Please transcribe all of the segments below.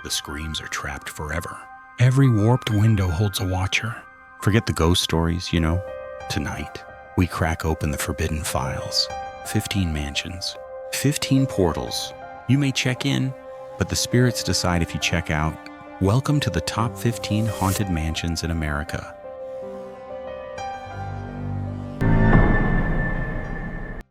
The screams are trapped forever. Every warped window holds a watcher. Forget the ghost stories, Tonight, we crack open the forbidden files. 15 mansions, 15 portals. You may check in, but the spirits decide if you check out. Welcome to the top 15 haunted mansions in America.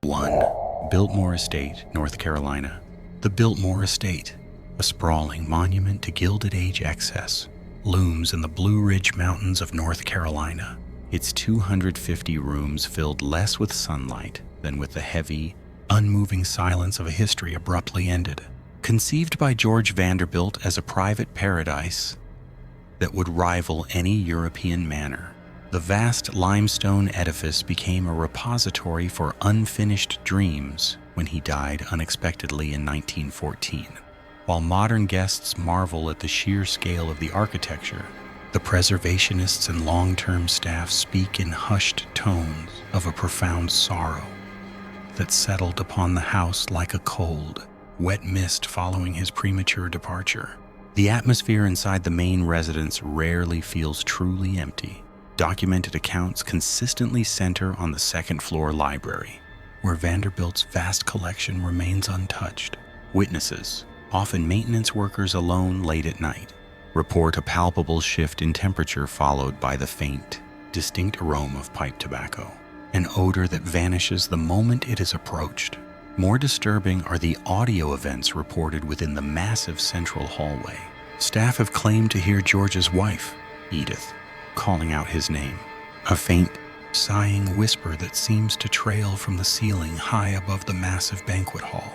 1. Biltmore Estate, North Carolina. The Biltmore Estate, a sprawling monument to Gilded Age excess, looms in the Blue Ridge Mountains of North Carolina. Its 250 rooms filled less with sunlight than with the heavy, unmoving silence of a history abruptly ended. Conceived by George Vanderbilt as a private paradise that would rival any European manor, the vast limestone edifice became a repository for unfinished dreams when he died unexpectedly in 1914. While modern guests marvel at the sheer scale of the architecture, the preservationists and long-term staff speak in hushed tones of a profound sorrow that settled upon the house like a cold, wet mist following his premature departure. The atmosphere inside the main residence rarely feels truly empty. Documented accounts consistently center on the second-floor library, where Vanderbilt's vast collection remains untouched. Witnesses, often maintenance workers alone late at night, report a palpable shift in temperature followed by the faint, distinct aroma of pipe tobacco, an odor that vanishes the moment it is approached. More disturbing are the audio events reported within the massive central hallway. Staff have claimed to hear George's wife, Edith, calling out his name, a faint, sighing whisper that seems to trail from the ceiling high above the massive banquet hall.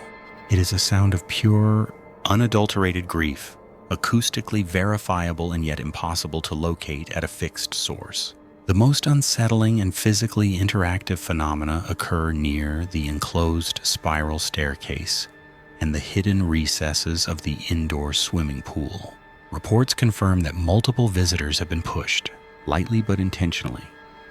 It is a sound of pure, unadulterated grief, acoustically verifiable and yet impossible to locate at a fixed source. The most unsettling and physically interactive phenomena occur near the enclosed spiral staircase and the hidden recesses of the indoor swimming pool. Reports confirm that multiple visitors have been pushed, lightly but intentionally,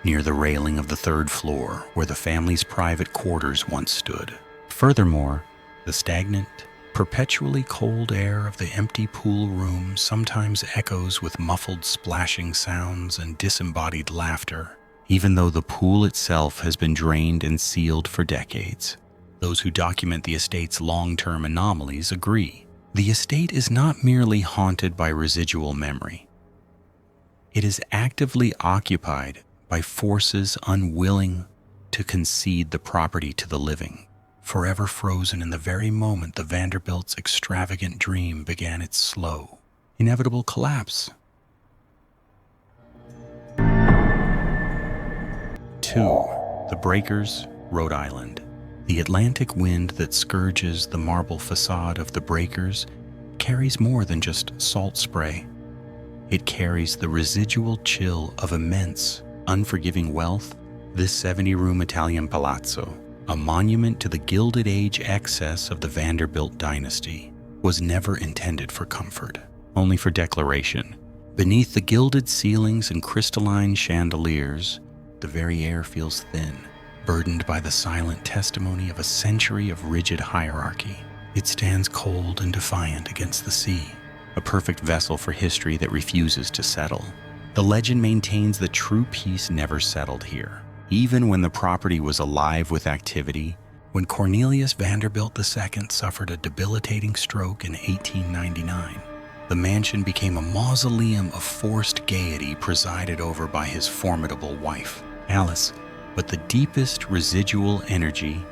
near the railing of the third floor where the family's private quarters once stood. Furthermore, the stagnant, perpetually cold air of the empty pool room sometimes echoes with muffled splashing sounds and disembodied laughter, even though the pool itself has been drained and sealed for decades. Those who document the estate's long-term anomalies agree. The estate is not merely haunted by residual memory. It is actively occupied by forces unwilling to concede the property to the living, forever frozen in the very moment the Vanderbilt's extravagant dream began its slow, inevitable collapse. 2. The Breakers, Rhode Island. The Atlantic wind that scourges the marble facade of the Breakers carries more than just salt spray. It carries the residual chill of immense, unforgiving wealth. This 70-room Italian palazzo, a monument to the Gilded Age excess of the Vanderbilt dynasty, was never intended for comfort, only for declaration. Beneath the gilded ceilings and crystalline chandeliers, the very air feels thin, burdened by the silent testimony of a century of rigid hierarchy. It stands cold and defiant against the sea, a perfect vessel for history that refuses to settle. The legend maintains that true peace never settled here, even when the property was alive with activity. When Cornelius Vanderbilt II suffered a debilitating stroke in 1899, the mansion became a mausoleum of forced gaiety presided over by his formidable wife, Alice. But the deepest residual energy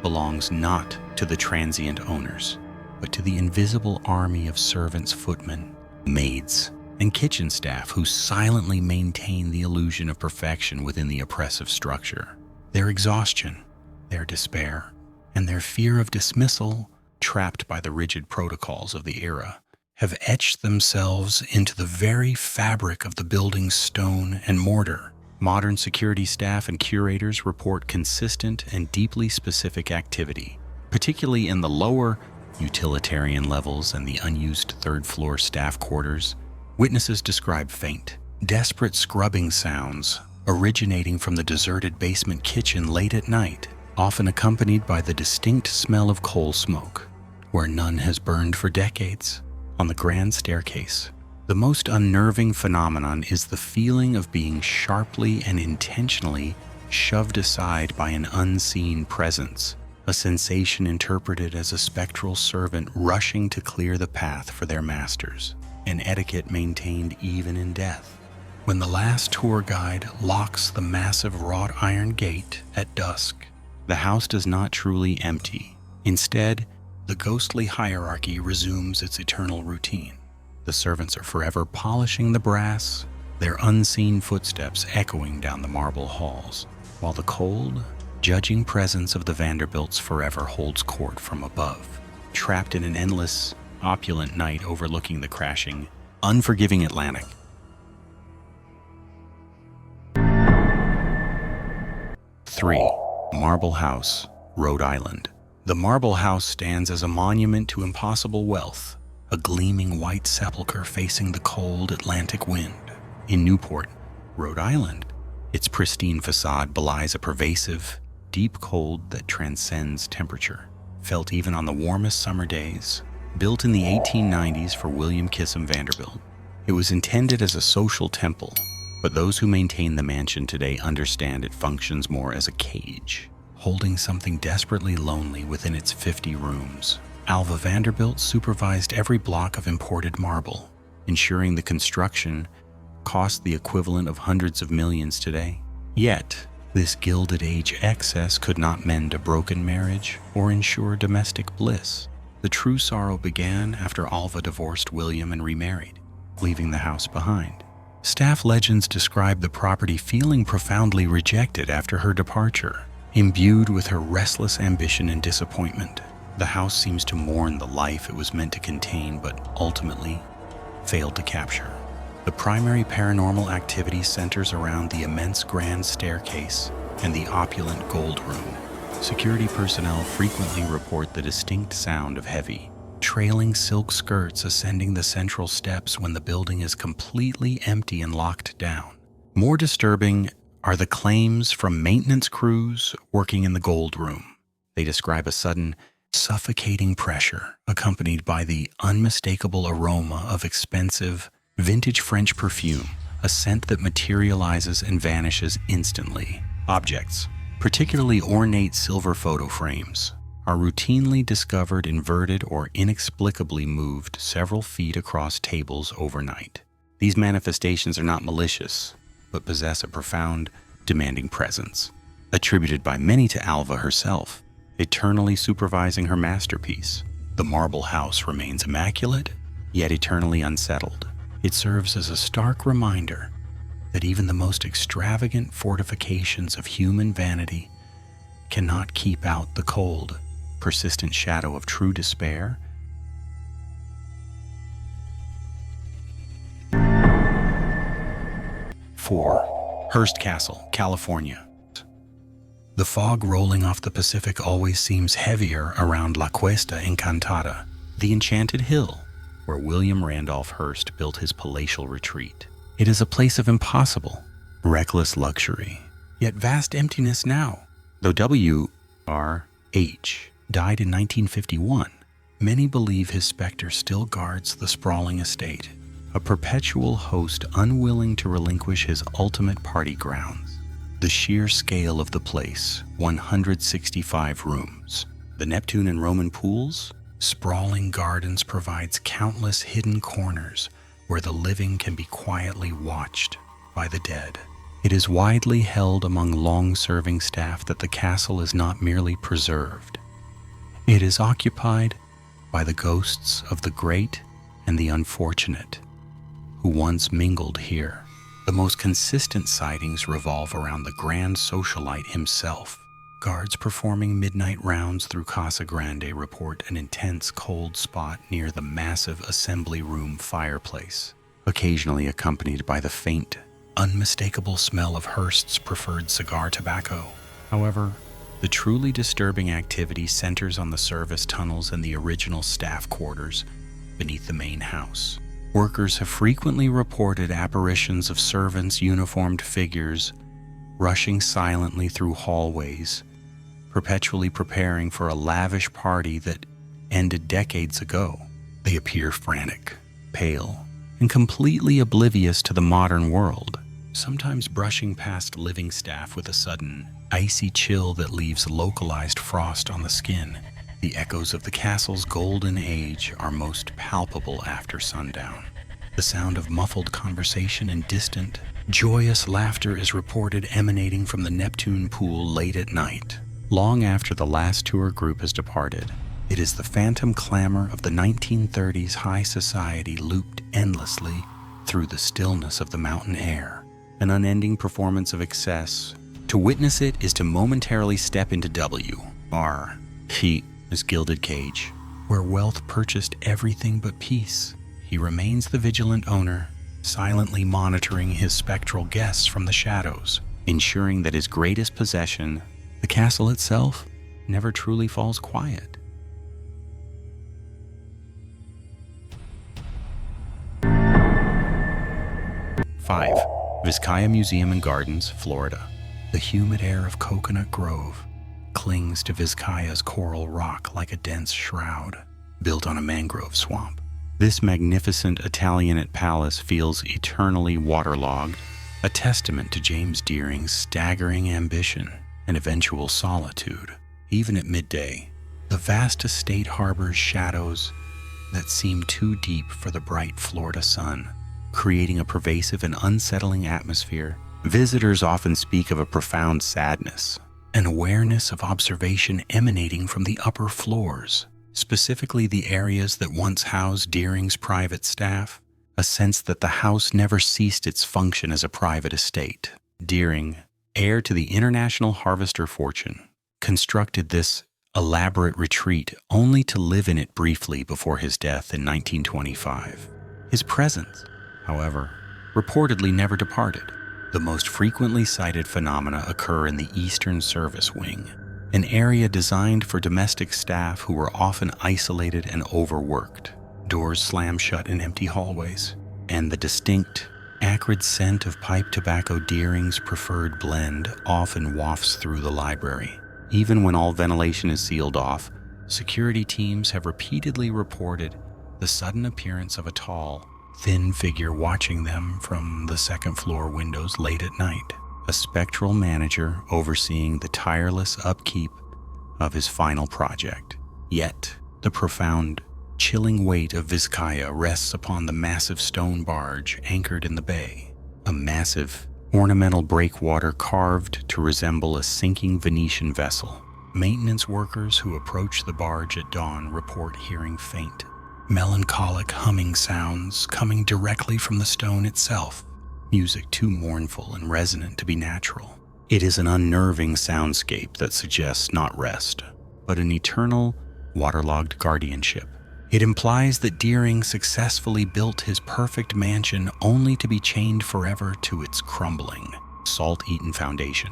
belongs not to the transient owners, but to the invisible army of servants, footmen, maids, and kitchen staff who silently maintain the illusion of perfection within the oppressive structure. Their exhaustion, their despair, and their fear of dismissal, trapped by the rigid protocols of the era, have etched themselves into the very fabric of the building's stone and mortar. Modern security staff and curators report consistent and deeply specific activity, particularly in the lower utilitarian levels and the unused third-floor staff quarters. Witnesses describe faint, desperate scrubbing sounds originating from the deserted basement kitchen late at night, often accompanied by the distinct smell of coal smoke, where none has burned for decades. On the grand staircase, the most unnerving phenomenon is the feeling of being sharply and intentionally shoved aside by an unseen presence, a sensation interpreted as a spectral servant rushing to clear the path for their masters, an etiquette maintained even in death. When the last tour guide locks the massive wrought iron gate at dusk, the house does not truly empty. Instead, the ghostly hierarchy resumes its eternal routine. The servants are forever polishing the brass, their unseen footsteps echoing down the marble halls, while the cold, judging presence of the Vanderbilts forever holds court from above, trapped in an endless, opulent night overlooking the crashing, unforgiving Atlantic. 3. Marble House, Rhode Island. The Marble House stands as a monument to impossible wealth, a gleaming white sepulchre facing the cold Atlantic wind. In Newport, Rhode Island, its pristine facade belies a pervasive, deep cold that transcends temperature, felt even on the warmest summer days. Built in the 1890s for William Kissam Vanderbilt, it was intended as a social temple, but those who maintain the mansion today understand it functions more as a cage, holding something desperately lonely within its 50 rooms. Alva Vanderbilt supervised every block of imported marble, ensuring the construction cost the equivalent of hundreds of millions today. Yet, this Gilded Age excess could not mend a broken marriage or ensure domestic bliss. The true sorrow began after Alva divorced William and remarried, leaving the house behind. Staff legends describe the property feeling profoundly rejected after her departure. Imbued with her restless ambition and disappointment, the house seems to mourn the life it was meant to contain but ultimately failed to capture. The primary paranormal activity centers around the immense grand staircase and the opulent gold room. Security personnel frequently report the distinct sound of heavy, trailing silk skirts ascending the central steps when the building is completely empty and locked down. More disturbing are the claims from maintenance crews working in the gold room. They describe a sudden, suffocating pressure accompanied by the unmistakable aroma of expensive, vintage French perfume, a scent that materializes and vanishes instantly. Objects, particularly ornate silver photo frames, are routinely discovered inverted or inexplicably moved several feet across tables overnight. These manifestations are not malicious, but possess a profound, demanding presence, attributed by many to Alva herself, eternally supervising her masterpiece. The marble house remains immaculate, yet eternally unsettled. It serves as a stark reminder that even the most extravagant fortifications of human vanity cannot keep out the cold, persistent shadow of true despair. 4. Hearst Castle, California. The fog rolling off the Pacific always seems heavier around La Cuesta Encantada, the enchanted hill where William Randolph Hearst built his palatial retreat. It is a place of impossible, reckless luxury, yet vast emptiness now. Though W.R.H. died in 1951, many believe his specter still guards the sprawling estate, a perpetual host unwilling to relinquish his ultimate party grounds. The sheer scale of the place, 165 rooms, the Neptune and Roman pools, sprawling gardens provides countless hidden corners where the living can be quietly watched by the dead. It is widely held among long-serving staff that the castle is not merely preserved. It is occupied by the ghosts of the great and the unfortunate who once mingled here. The most consistent sightings revolve around the grand socialite himself. Guards performing midnight rounds through Casa Grande report an intense cold spot near the massive assembly room fireplace, occasionally accompanied by the faint, unmistakable smell of Hearst's preferred cigar tobacco. However, the truly disturbing activity centers on the service tunnels and the original staff quarters beneath the main house. Workers have frequently reported apparitions of servants' uniformed figures rushing silently through hallways, perpetually preparing for a lavish party that ended decades ago. They appear frantic, pale, and completely oblivious to the modern world, sometimes brushing past living staff with a sudden, icy chill that leaves localized frost on the skin. The echoes of the castle's golden age are most palpable after sundown. The sound of muffled conversation and distant, joyous laughter is reported emanating from the Neptune pool late at night. Long after the last tour group has departed, it is the phantom clamor of the 1930s high society looped endlessly through the stillness of the mountain air, an unending performance of excess. To witness it is to momentarily step into his gilded cage, where wealth purchased everything but peace. He remains the vigilant owner, silently monitoring his spectral guests from the shadows, ensuring that his greatest possession, the castle itself, never truly falls quiet. Five, Vizcaya Museum and Gardens, Florida. The humid air of Coconut Grove clings to Vizcaya's coral rock like a dense shroud, built on a mangrove swamp. This magnificent Italianate palace feels eternally waterlogged, a testament to James Deering's staggering ambition and eventual solitude. Even at midday, the vast estate harbors shadows that seem too deep for the bright Florida sun, creating a pervasive and unsettling atmosphere. Visitors often speak of a profound sadness, an awareness of observation emanating from the upper floors, specifically the areas that once housed Deering's private staff, a sense that the house never ceased its function as a private estate. Deering, heir to the international harvester fortune, constructed this elaborate retreat only to live in it briefly before his death in 1925. His presence, however, reportedly never departed. The most frequently cited phenomena occur in the Eastern Service Wing, an area designed for domestic staff who were often isolated and overworked. Doors slam shut in empty hallways, and the distinct, acrid scent of pipe tobacco Deering's preferred blend often wafts through the library. Even when all ventilation is sealed off, security teams have repeatedly reported the sudden appearance of a tall, thin figure watching them from the second-floor windows late at night, a spectral manager overseeing the tireless upkeep of his final project. Yet, the profound, chilling weight of Vizcaya rests upon the massive stone barge anchored in the bay, a massive, ornamental breakwater carved to resemble a sinking Venetian vessel. Maintenance workers who approach the barge at dawn report hearing faint, melancholic humming sounds coming directly from the stone itself, music too mournful and resonant to be natural. It is an unnerving soundscape that suggests not rest, but an eternal, waterlogged guardianship. It implies that Deering successfully built his perfect mansion only to be chained forever to its crumbling, salt-eaten foundation.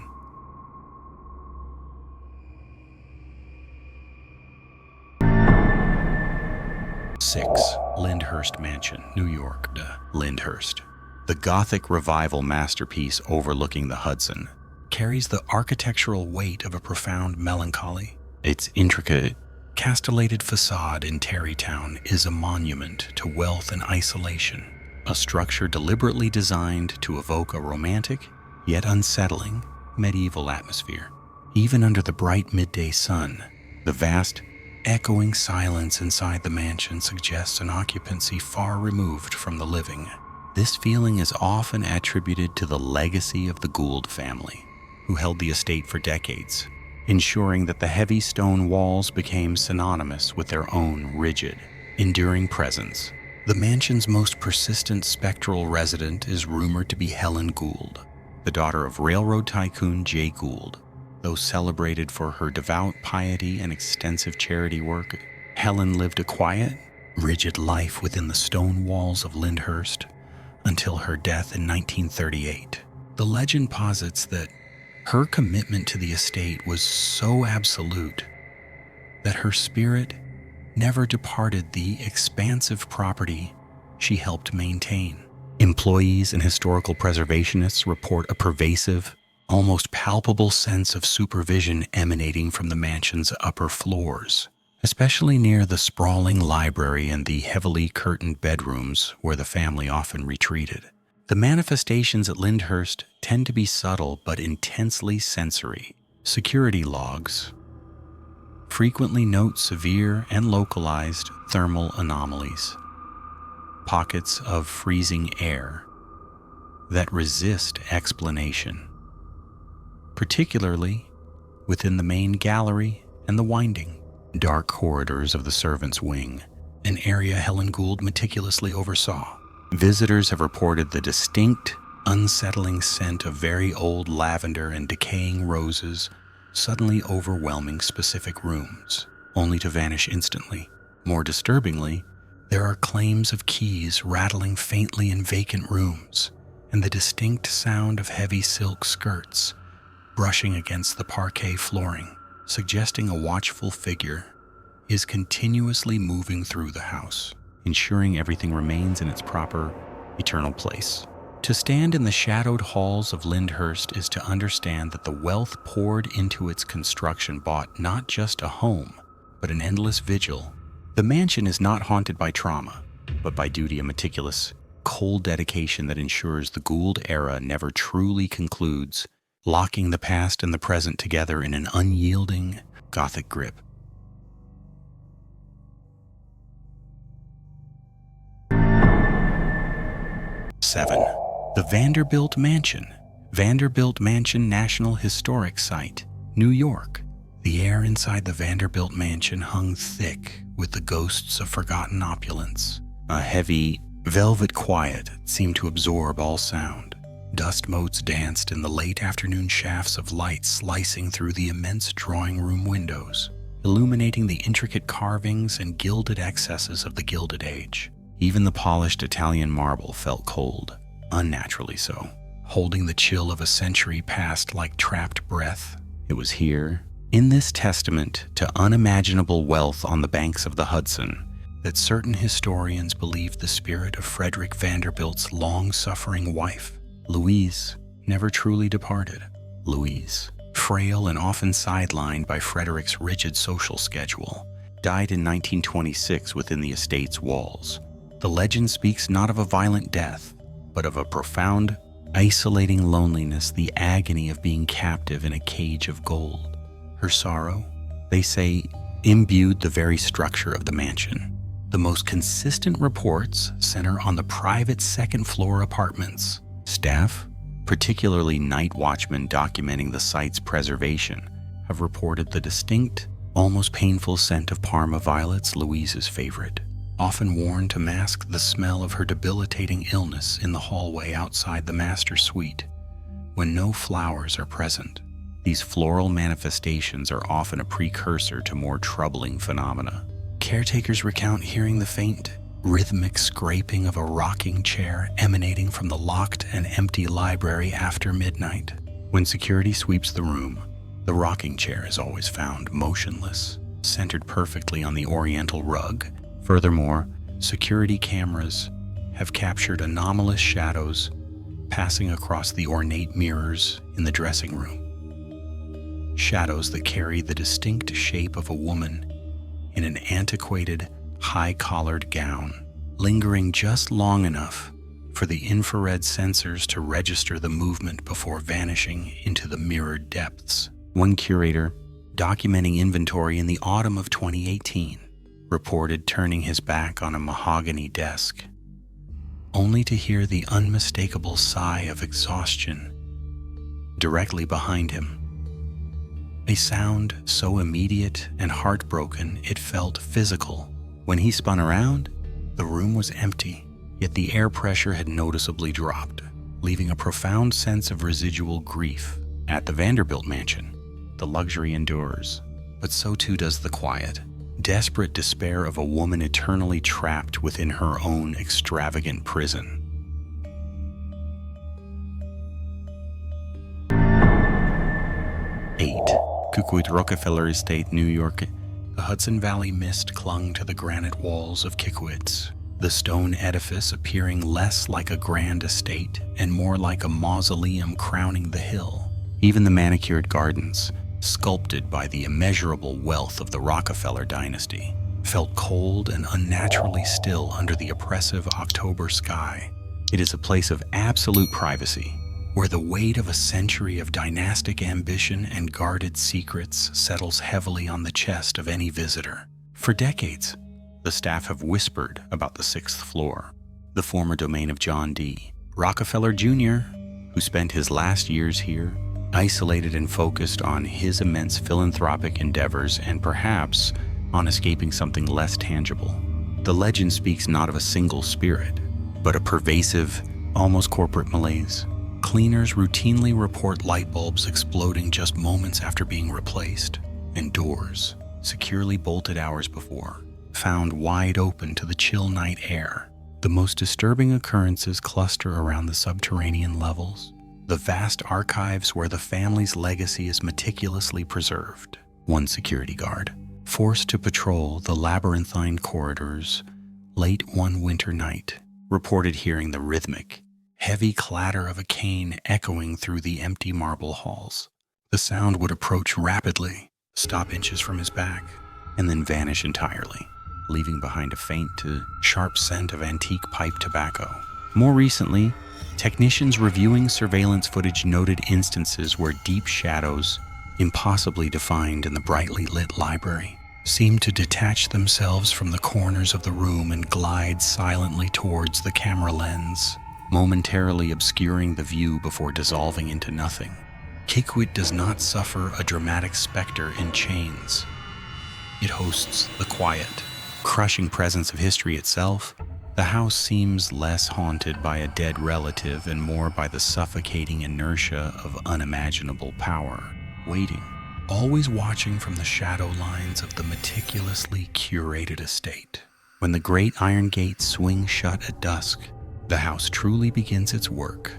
Six, Lyndhurst Mansion, New York. Lyndhurst, the Gothic Revival masterpiece overlooking the Hudson, carries the architectural weight of a profound melancholy. Its intricate, castellated facade in Tarrytown is a monument to wealth and isolation, a structure deliberately designed to evoke a romantic, yet unsettling, medieval atmosphere. Even under the bright midday sun, the vast, echoing silence inside the mansion suggests an occupancy far removed from the living. This feeling is often attributed to the legacy of the Gould family, who held the estate for decades, ensuring that the heavy stone walls became synonymous with their own rigid, enduring presence. The mansion's most persistent spectral resident is rumored to be Helen Gould, the daughter of railroad tycoon Jay Gould. Though celebrated for her devout piety and extensive charity work, Helen lived a quiet, rigid life within the stone walls of Lyndhurst until her death in 1938. The legend posits that her commitment to the estate was so absolute that her spirit never departed the expansive property she helped maintain. Employees and historical preservationists report a pervasive, almost palpable sense of supervision emanating from the mansion's upper floors, especially near the sprawling library and the heavily curtained bedrooms where the family often retreated. The manifestations at Lyndhurst tend to be subtle but intensely sensory. Security logs frequently note severe and localized thermal anomalies, pockets of freezing air that resist explanation, particularly within the main gallery and the winding, dark corridors of the servants' wing, an area Helen Gould meticulously oversaw. Visitors have reported the distinct, unsettling scent of very old lavender and decaying roses suddenly overwhelming specific rooms, only to vanish instantly. More disturbingly, there are claims of keys rattling faintly in vacant rooms, and the distinct sound of heavy silk skirts brushing against the parquet flooring, suggesting a watchful figure is continuously moving through the house, ensuring everything remains in its proper, eternal place. To stand in the shadowed halls of Lyndhurst is to understand that the wealth poured into its construction bought not just a home, but an endless vigil. The mansion is not haunted by trauma, but by duty, a meticulous, cold dedication that ensures the Gould era never truly concludes, locking the past and the present together in an unyielding, Gothic grip. Seven. The Vanderbilt Mansion. Vanderbilt Mansion National Historic Site, New York. The air inside the Vanderbilt Mansion hung thick with the ghosts of forgotten opulence. A heavy, velvet quiet seemed to absorb all sound. Dust motes danced in the late afternoon shafts of light slicing through the immense drawing room windows, illuminating the intricate carvings and gilded excesses of the Gilded Age. Even the polished Italian marble felt cold, unnaturally so, holding the chill of a century past like trapped breath. It was here, in this testament to unimaginable wealth on the banks of the Hudson, that certain historians believe the spirit of Frederick Vanderbilt's long-suffering wife, Louise, never truly departed. Louise, frail and often sidelined by Frederick's rigid social schedule, died in 1926 within the estate's walls. The legend speaks not of a violent death, but of a profound, isolating loneliness, the agony of being captive in a cage of gold. Her sorrow, they say, imbued the very structure of the mansion. The most consistent reports center on the private second-floor apartments. Staff, particularly night watchmen documenting the site's preservation, have reported the distinct, almost painful scent of Parma violets, Louise's favorite, often worn to mask the smell of her debilitating illness in the hallway outside the master suite. When no flowers are present, these floral manifestations are often a precursor to more troubling phenomena. Caretakers recount hearing the faint, rhythmic scraping of a rocking chair emanating from the locked and empty library after midnight. When security sweeps the room, the rocking chair is always found motionless, centered perfectly on the oriental rug. Furthermore, security cameras have captured anomalous shadows passing across the ornate mirrors in the dressing room. Shadows that carry the distinct shape of a woman in an antiquated, high-collared gown, lingering just long enough for the infrared sensors to register the movement before vanishing into the mirrored depths. One curator, documenting inventory in the autumn of 2018, reported turning his back on a mahogany desk, only to hear the unmistakable sigh of exhaustion directly behind him. A sound so immediate and heartbroken it felt physical. When he spun around, the room was empty, yet the air pressure had noticeably dropped, leaving a profound sense of residual grief. At the Vanderbilt Mansion, the luxury endures, but so too does the quiet. Desperate despair of a woman eternally trapped within her own extravagant prison. Kykuit Rockefeller Estate, New York. The Hudson Valley mist clung to the granite walls of Kykuit, the stone edifice appearing less like a grand estate and more like a mausoleum crowning the hill. Even the manicured gardens, sculpted by the immeasurable wealth of the Rockefeller dynasty, felt cold and unnaturally still under the oppressive October sky. It is a place of absolute privacy, where the weight of a century of dynastic ambition and guarded secrets settles heavily on the chest of any visitor. For decades, the staff have whispered about the 6th floor, the former domain of John D. Rockefeller Jr., who spent his last years here, isolated and focused on his immense philanthropic endeavors and perhaps on escaping something less tangible. The legend speaks not of a single spirit, but a pervasive, almost corporate malaise. Cleaners routinely report light bulbs exploding just moments after being replaced, and doors, securely bolted hours before, found wide open to the chill night air. The most disturbing occurrences cluster around the subterranean levels, the vast archives where the family's legacy is meticulously preserved. One security guard, forced to patrol the labyrinthine corridors late one winter night, reported hearing the rhythmic, heavy clatter of a cane echoing through the empty marble halls. The sound would approach rapidly, stop inches from his back, and then vanish entirely, leaving behind a faint to sharp scent of antique pipe tobacco. More recently, technicians reviewing surveillance footage noted instances where deep shadows, impossibly defined in the brightly lit library, seemed to detach themselves from the corners of the room and glide silently towards the camera lens, momentarily obscuring the view before dissolving into nothing. Kykuit does not suffer a dramatic specter in chains. It hosts the quiet, crushing presence of history itself. The house seems less haunted by a dead relative and more by the suffocating inertia of unimaginable power, waiting, always watching from the shadow lines of the meticulously curated estate. When the great iron gates swing shut at dusk, the house truly begins its work.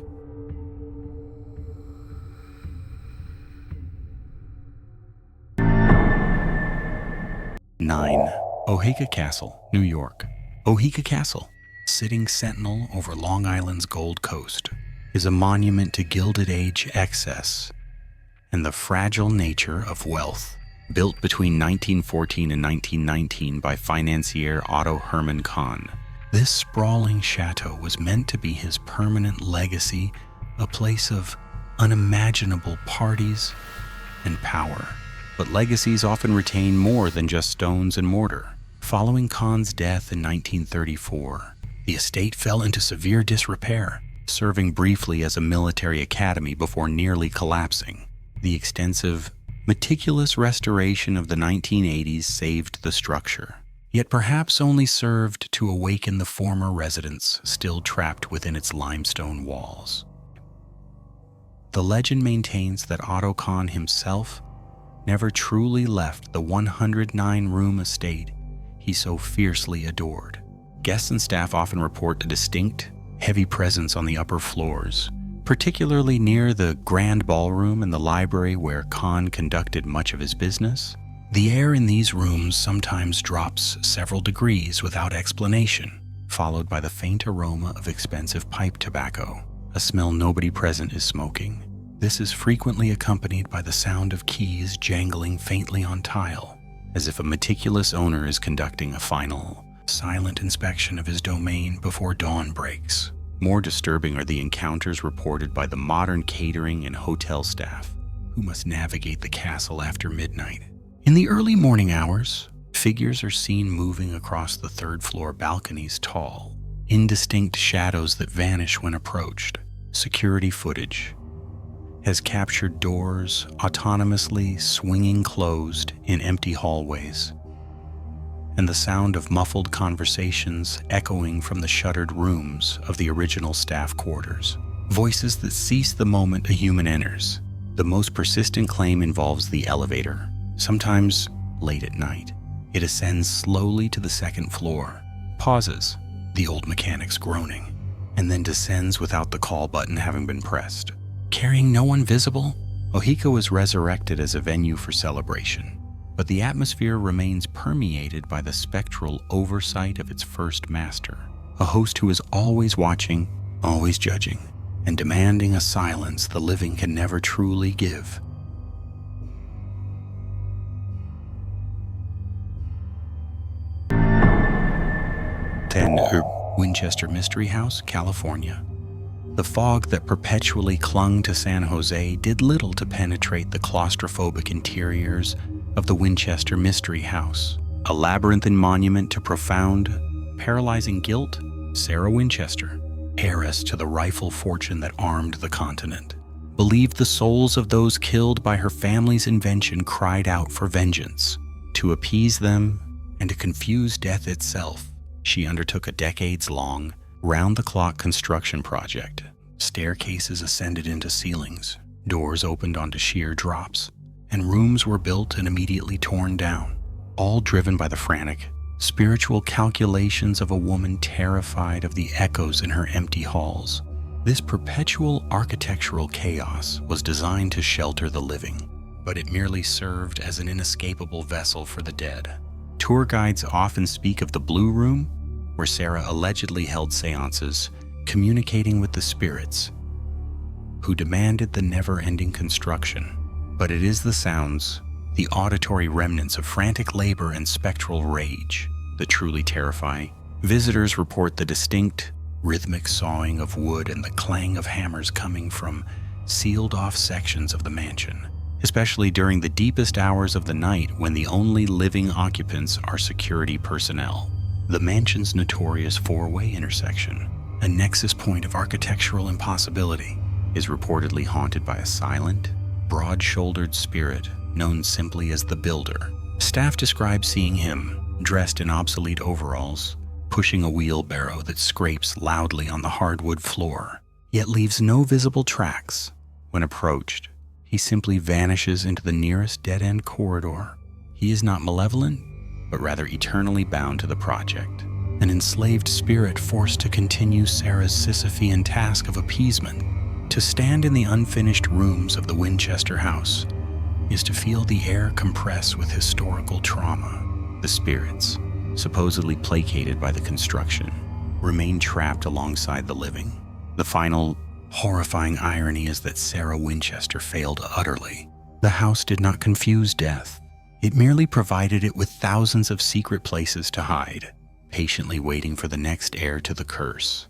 Nine. Oheka Castle, New York. Oheka Castle, sitting sentinel over Long Island's Gold Coast, is a monument to Gilded Age excess and the fragile nature of wealth. Built between 1914 and 1919 by financier Otto Hermann Kahn, this sprawling chateau was meant to be his permanent legacy, a place of unimaginable parties and power. But legacies often retain more than just stones and mortar. Following Kahn's death in 1934, the estate fell into severe disrepair, serving briefly as a military academy before nearly collapsing. The extensive, meticulous restoration of the 1980s saved the structure, yet perhaps only served to awaken the former residents still trapped within its limestone walls. The legend maintains that Otto Kahn himself never truly left the 109-room estate he so fiercely adored. Guests and staff often report a distinct, heavy presence on the upper floors, particularly near the grand ballroom and the library where Kahn conducted much of his business. The air in these rooms sometimes drops several degrees without explanation, followed by the faint aroma of expensive pipe tobacco, a smell nobody present is smoking. This is frequently accompanied by the sound of keys jangling faintly on tile, as if a meticulous owner is conducting a final, silent inspection of his domain before dawn breaks. More disturbing are the encounters reported by the modern catering and hotel staff, who must navigate the castle after midnight. In the early morning hours, figures are seen moving across the third-floor balconies, tall, indistinct shadows that vanish when approached. Security footage has captured doors autonomously swinging closed in empty hallways, and the sound of muffled conversations echoing from the shuttered rooms of the original staff quarters. Voices that cease the moment a human enters. The most persistent claim involves the elevator. Sometimes late at night, it ascends slowly to the second floor, pauses, the old mechanic's groaning, and then descends without the call button having been pressed. Carrying no one visible, Oheka was resurrected as a venue for celebration, but the atmosphere remains permeated by the spectral oversight of its first master, a host who is always watching, always judging, and demanding a silence the living can never truly give. and Winchester Mystery House, California. The fog that perpetually clung to San Jose did little to penetrate the claustrophobic interiors of the Winchester Mystery House, a labyrinthine monument to profound, paralyzing guilt. Sarah Winchester, heiress to the rifle fortune that armed the continent, believed the souls of those killed by her family's invention cried out for vengeance. To appease them and to confuse death itself, she undertook a decades-long, round-the-clock construction project. Staircases ascended into ceilings, doors opened onto sheer drops, and rooms were built and immediately torn down, all driven by the frantic, spiritual calculations of a woman terrified of the echoes in her empty halls. This perpetual architectural chaos was designed to shelter the living, but it merely served as an inescapable vessel for the dead. Tour guides often speak of the Blue Room, where Sarah allegedly held seances, communicating with the spirits who demanded the never-ending construction. But it is the sounds, the auditory remnants of frantic labor and spectral rage, that truly terrify. Visitors report the distinct, rhythmic sawing of wood and the clang of hammers coming from sealed-off sections of the mansion, especially during the deepest hours of the night when the only living occupants are security personnel. The mansion's notorious four-way intersection, a nexus point of architectural impossibility, is reportedly haunted by a silent, broad-shouldered spirit known simply as the Builder. Staff describe seeing him, dressed in obsolete overalls, pushing a wheelbarrow that scrapes loudly on the hardwood floor, yet leaves no visible tracks. When approached, he simply vanishes into the nearest dead-end corridor. He is not malevolent, but rather eternally bound to the project, an enslaved spirit forced to continue Sarah's Sisyphean task of appeasement. To stand in the unfinished rooms of the Winchester house is to feel the air compress with historical trauma. The spirits, supposedly placated by the construction, remain trapped alongside the living. The final, horrifying irony is that Sarah Winchester failed utterly. The house did not confuse death. It merely provided it with thousands of secret places to hide, patiently waiting for the next heir to the curse.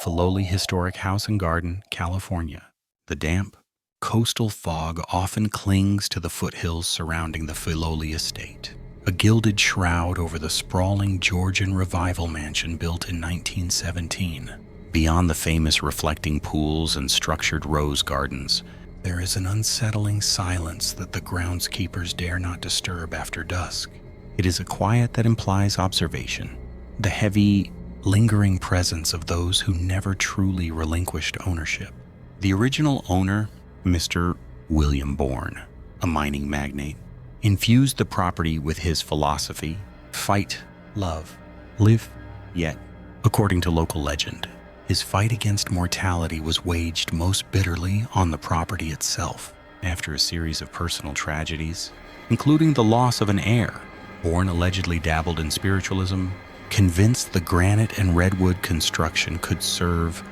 Filoli Historic House and Garden, California. The damp, coastal fog often clings to the foothills surrounding the Filoli Estate, a gilded shroud over the sprawling Georgian Revival mansion built in 1917. Beyond the famous reflecting pools and structured rose gardens, there is an unsettling silence that the groundskeepers dare not disturb after dusk. It is a quiet that implies observation, the heavy, lingering presence of those who never truly relinquished ownership. The original owner, Mr. William Bourne, a mining magnate, infused the property with his philosophy: fight, love, live, yet, according to local legend, his fight against mortality was waged most bitterly on the property itself. After a series of personal tragedies, including the loss of an heir, Bourne allegedly dabbled in spiritualism, convinced the granite and redwood construction could serve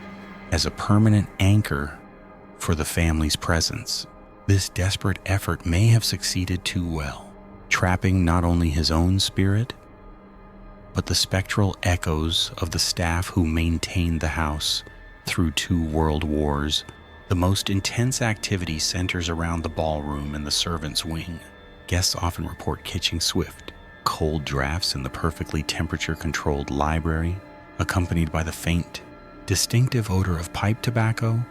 as a permanent anchor for the family's presence. This desperate effort may have succeeded too well, trapping not only his own spirit, but the spectral echoes of the staff who maintained the house through 2 world wars. The most intense activity centers around the ballroom and the servants' wing. Guests often report catching swift, cold drafts in the perfectly temperature-controlled library, accompanied by the faint, distinctive odor of pipe tobacco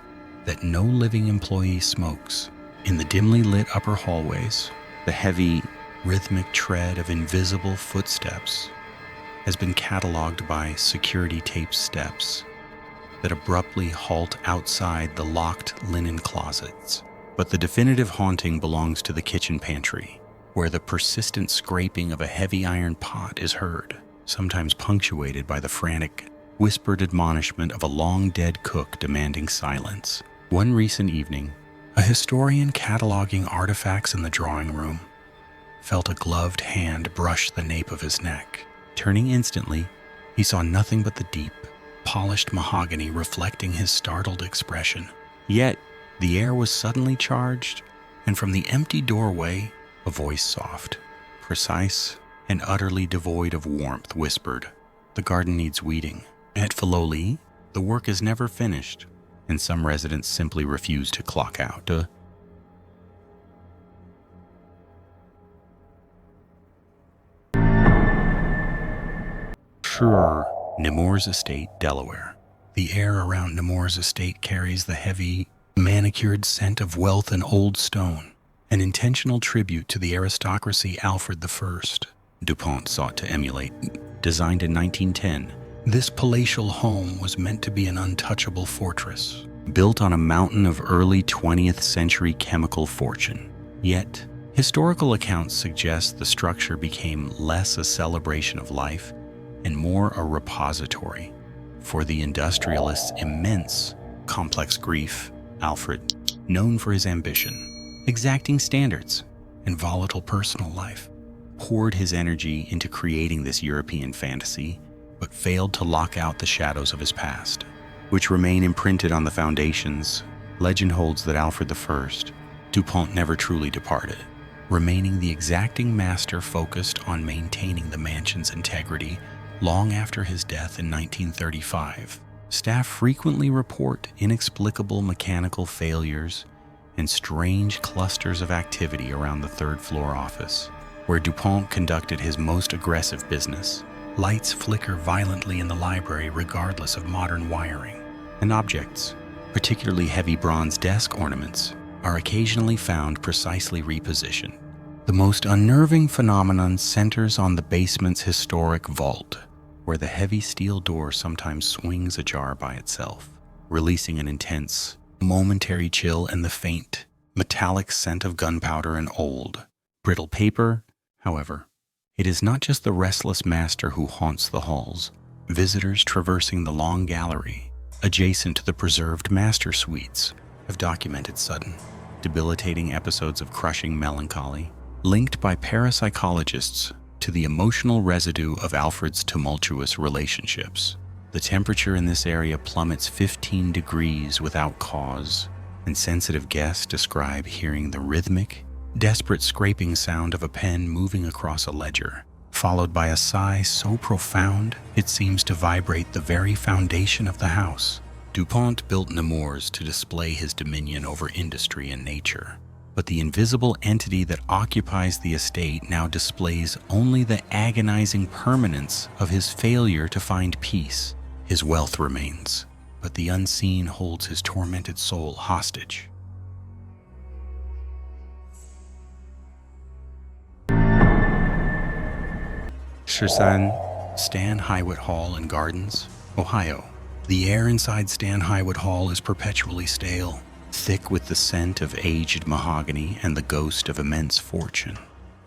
that no living employee smokes. In the dimly lit upper hallways, the heavy, rhythmic tread of invisible footsteps has been cataloged by security tape steps that abruptly halt outside the locked linen closets. But the definitive haunting belongs to the kitchen pantry, where the persistent scraping of a heavy iron pot is heard, sometimes punctuated by the frantic, whispered admonishment of a long-dead cook demanding silence. One recent evening, a historian cataloging artifacts in the drawing room felt a gloved hand brush the nape of his neck. Turning instantly, he saw nothing but the deep, polished mahogany reflecting his startled expression. Yet, the air was suddenly charged and from the empty doorway, a voice soft, precise, and utterly devoid of warmth whispered, "The garden needs weeding." At Filoli, the work is never finished, and some residents simply refuse to clock out. Nemours Estate, Delaware. The air around Nemours Estate carries the heavy, manicured scent of wealth and old stone, an intentional tribute to the aristocracy Alfred I DuPont sought to emulate. Designed in 1910, this palatial home was meant to be an untouchable fortress, built on a mountain of early 20th century chemical fortune. Yet, historical accounts suggest the structure became less a celebration of life and more a repository for the industrialist's immense, complex grief. Alfred, known for his ambition, exacting standards, and volatile personal life, poured his energy into creating this European fantasy, but failed to lock out the shadows of his past, which remain imprinted on the foundations. Legend holds that Alfred I, DuPont never truly departed, remaining the exacting master focused on maintaining the mansion's integrity long after his death in 1935. Staff frequently report inexplicable mechanical failures and strange clusters of activity around the third-floor office, where DuPont conducted his most aggressive business. Lights flicker violently in the library regardless of modern wiring, and objects, particularly heavy bronze desk ornaments, are occasionally found precisely repositioned. The most unnerving phenomenon centers on the basement's historic vault, where the heavy steel door sometimes swings ajar by itself, releasing an intense, momentary chill and the faint, metallic scent of gunpowder and old, brittle paper. However, it is not just the restless master who haunts the halls. Visitors traversing the long gallery, adjacent to the preserved master suites, have documented sudden, debilitating episodes of crushing melancholy, linked by parapsychologists to the emotional residue of Alfred's tumultuous relationships. The temperature in this area plummets 15 degrees without cause, and sensitive guests describe hearing the rhythmic, desperate scraping sound of a pen moving across a ledger, followed by a sigh so profound it seems to vibrate the very foundation of the house. DuPont built Nemours to display his dominion over industry and nature, but the invisible entity that occupies the estate now displays only the agonizing permanence of his failure to find peace. His wealth remains, but the unseen holds his tormented soul hostage. Stan Hywet Hall and Gardens, Ohio. The air inside Stan Hywet Hall is perpetually stale, thick with the scent of aged mahogany and the ghost of immense fortune.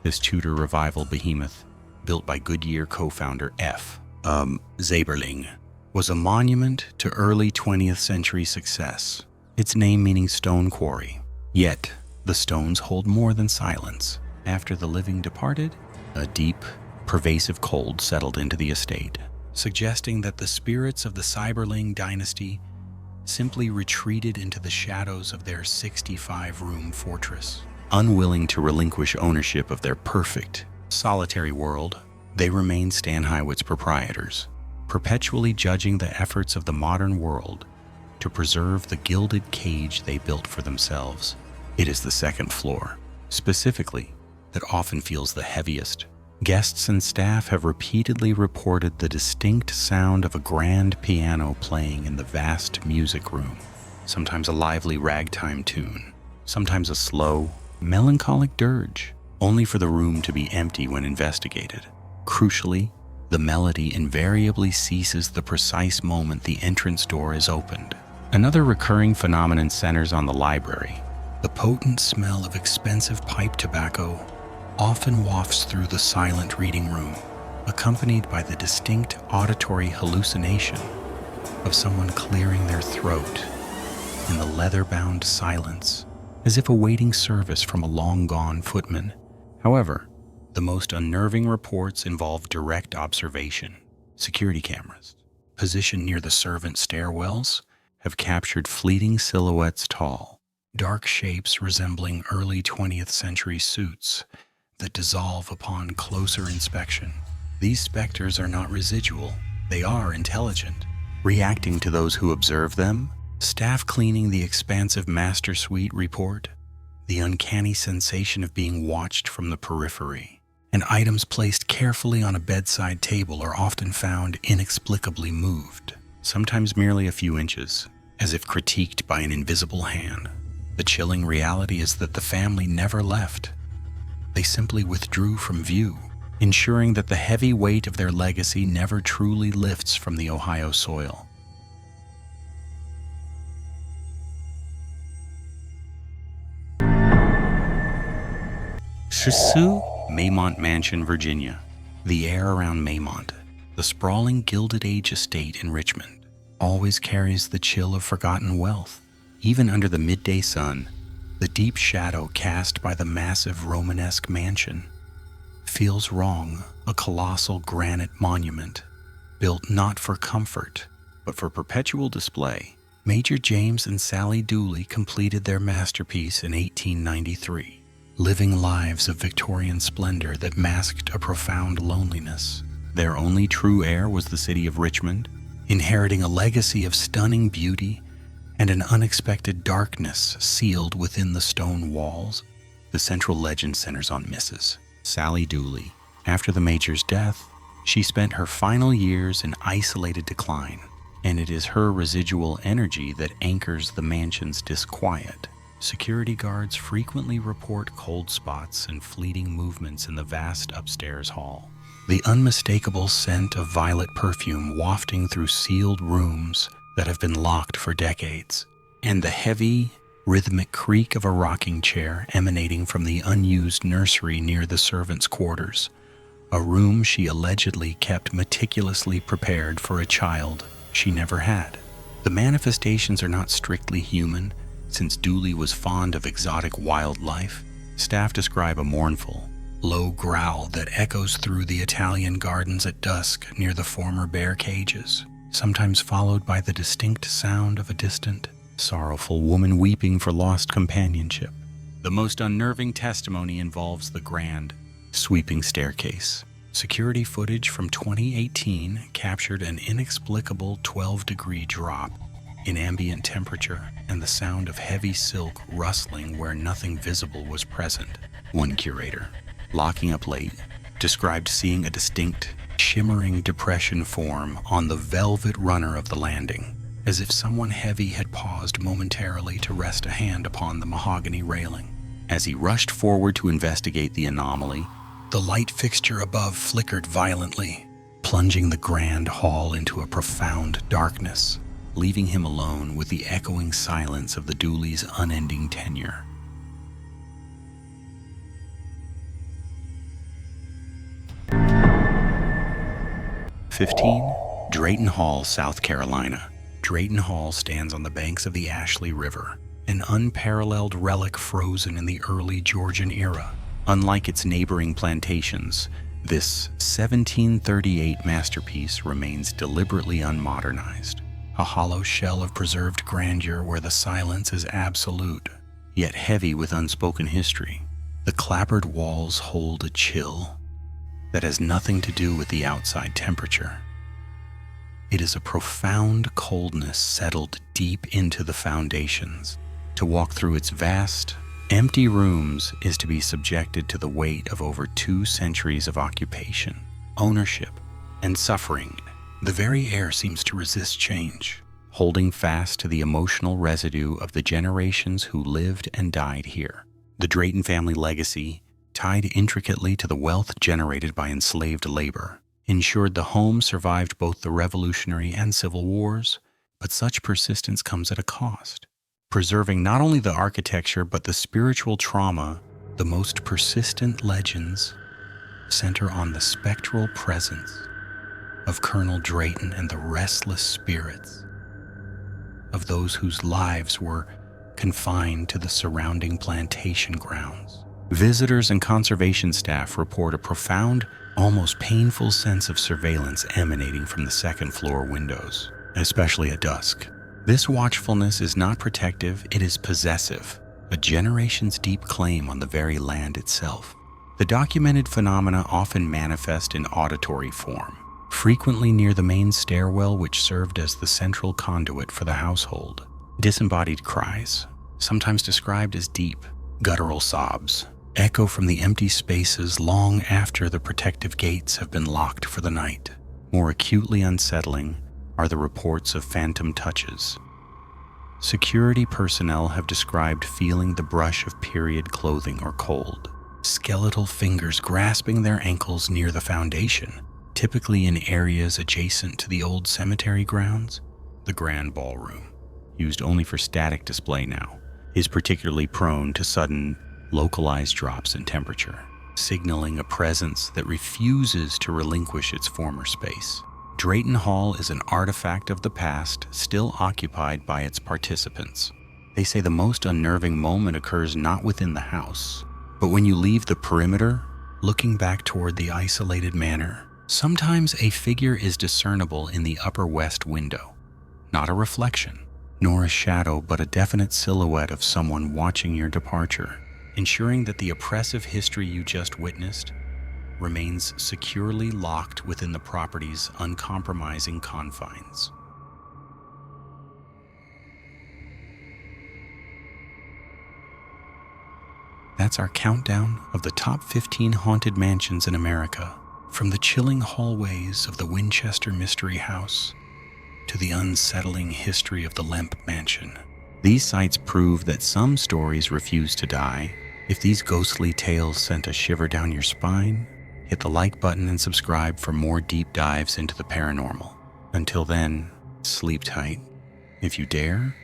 This Tudor revival behemoth, built by Goodyear co-founder F. Zaberling, was a monument to early 20th century success, its name meaning stone quarry. Yet, the stones hold more than silence. After the living departed, a deep, pervasive cold settled into the estate, suggesting that the spirits of the Zaberling dynasty simply retreated into the shadows of their 65-room fortress. Unwilling to relinquish ownership of their perfect, solitary world, they remain Stan Hywet's proprietors, perpetually judging the efforts of the modern world to preserve the gilded cage they built for themselves. It is the second floor, specifically, that often feels the heaviest. Guests and staff have repeatedly reported the distinct sound of a grand piano playing in the vast music room, sometimes a lively ragtime tune, sometimes a slow, melancholic dirge, only for the room to be empty when investigated. Crucially, the melody invariably ceases the precise moment the entrance door is opened. Another recurring phenomenon centers on the library. The potent smell of expensive pipe tobacco often wafts through the silent reading room, accompanied by the distinct auditory hallucination of someone clearing their throat in the leather-bound silence, as if awaiting service from a long-gone footman. However, the most unnerving reports involve direct observation. Security cameras, positioned near the servant stairwells, have captured fleeting silhouettes tall, dark shapes resembling early 20th century suits that dissolve upon closer inspection. These specters are not residual, they are intelligent, reacting to those who observe them. Staff cleaning the expansive master suite report the uncanny sensation of being watched from the periphery, and items placed carefully on a bedside table are often found inexplicably moved, sometimes merely a few inches, as if critiqued by an invisible hand. The chilling reality is that the family never left. They simply withdrew from view, ensuring that the heavy weight of their legacy never truly lifts from the Ohio soil. Maymont Mansion, Virginia. The air around Maymont, the sprawling Gilded Age estate in Richmond, always carries the chill of forgotten wealth. Even under the midday sun, the deep shadow cast by the massive Romanesque mansion feels wrong, a colossal granite monument, built not for comfort, but for perpetual display. Major James and Sally Dooley completed their masterpiece in 1893. Living lives of Victorian splendor that masked a profound loneliness. Their only true heir was the city of Richmond, inheriting a legacy of stunning beauty and an unexpected darkness sealed within the stone walls. The central legend centers on Mrs. Sally Dooley. After the Major's death, she spent her final years in isolated decline, and it is her residual energy that anchors the mansion's disquiet. Security guards frequently report cold spots and fleeting movements in the vast upstairs hall. The unmistakable scent of violet perfume wafting through sealed rooms that have been locked for decades, and the heavy, rhythmic creak of a rocking chair emanating from the unused nursery near the servants' quarters, a room she allegedly kept meticulously prepared for a child she never had. The manifestations are not strictly human, since Dooley was fond of exotic wildlife. Staff describe a mournful, low growl that echoes through the Italian gardens at dusk near the former bear cages, sometimes followed by the distinct sound of a distant, sorrowful woman weeping for lost companionship. The most unnerving testimony involves the grand, sweeping staircase. Security footage from 2018 captured an inexplicable 12-degree drop in ambient temperature and the sound of heavy silk rustling where nothing visible was present. One curator, locking up late, described seeing a distinct, shimmering depression form on the velvet runner of the landing, as if someone heavy had paused momentarily to rest a hand upon the mahogany railing. As he rushed forward to investigate the anomaly, the light fixture above flickered violently, plunging the grand hall into a profound darkness, leaving him alone with the echoing silence of the Dooleys' unending tenure. Drayton Hall, South Carolina. Drayton Hall stands on the banks of the Ashley River, an unparalleled relic frozen in the early Georgian era. Unlike its neighboring plantations, this 1738 masterpiece remains deliberately unmodernized, a hollow shell of preserved grandeur where the silence is absolute, yet heavy with unspoken history. The clapboard walls hold a chill that has nothing to do with the outside temperature. It is a profound coldness settled deep into the foundations. To walk through its vast, empty rooms is to be subjected to the weight of over 2 centuries of occupation, ownership, and suffering. The very air seems to resist change, holding fast to the emotional residue of the generations who lived and died here. The Drayton family legacy, tied intricately to the wealth generated by enslaved labor, ensured the home survived both the Revolutionary and Civil Wars, but such persistence comes at a cost. Preserving not only the architecture but the spiritual trauma, the most persistent legends center on the spectral presence of Colonel Drayton and the restless spirits of those whose lives were confined to the surrounding plantation grounds. Visitors and conservation staff report a profound, almost painful sense of surveillance emanating from the second-floor windows, especially at dusk. This watchfulness is not protective, it is possessive, a generations-deep claim on the very land itself. The documented phenomena often manifest in auditory form, frequently near the main stairwell which served as the central conduit for the household. Disembodied cries, sometimes described as deep, guttural sobs, echo from the empty spaces long after the protective gates have been locked for the night. More acutely unsettling are the reports of phantom touches. Security personnel have described feeling the brush of period clothing or cold, skeletal fingers grasping their ankles near the foundation, typically in areas adjacent to the old cemetery grounds. The grand ballroom, used only for static display now, is particularly prone to sudden, localized drops in temperature, signaling a presence that refuses to relinquish its former space. Drayton Hall is an artifact of the past still occupied by its participants. They say the most unnerving moment occurs not within the house, but when you leave the perimeter, looking back toward the isolated manor. Sometimes a figure is discernible in the upper west window, not a reflection, nor a shadow, but a definite silhouette of someone watching your departure, ensuring that the oppressive history you just witnessed remains securely locked within the property's uncompromising confines. That's our countdown of the top 15 haunted mansions in America, from the chilling hallways of the Winchester Mystery House to the unsettling history of the Lemp Mansion. These sites prove that some stories refuse to die. If these ghostly tales sent a shiver down your spine, hit the like button and subscribe for more deep dives into the paranormal. Until then, sleep tight. If you dare,